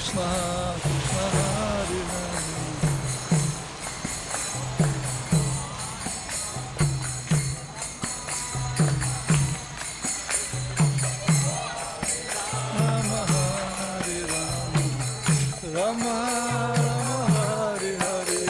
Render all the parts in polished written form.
Krishna Krishna Hare Hare Rama Hare Rama Rama Rama Hare Hare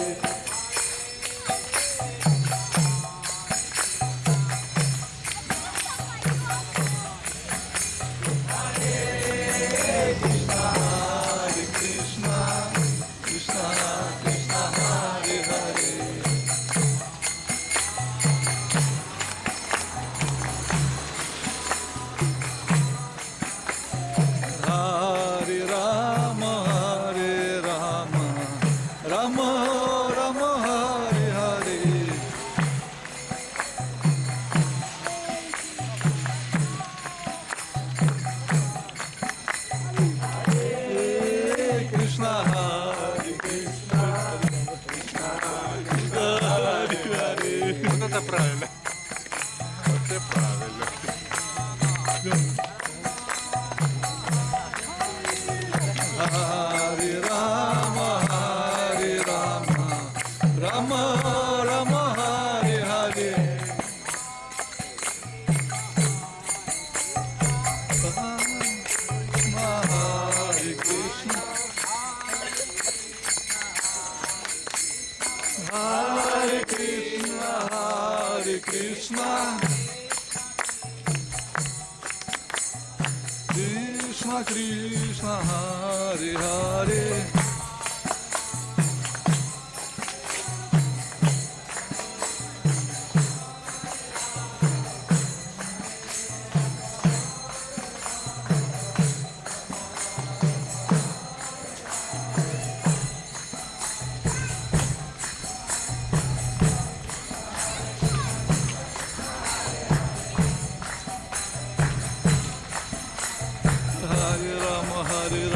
Hare Rama, Hare Rama, Rama Rama, Hare Hare. Hare Krishna, Hare Krishna, Hare Hare. Вот это правильно. Вот это правильно. Hare Rama, Hare Rama, Rama Rama, Hare Hare. Hare Krishna, Hare Krishna, Hare Krishna, Krishna Krishna, Hare Hare. Hare Rama, Hare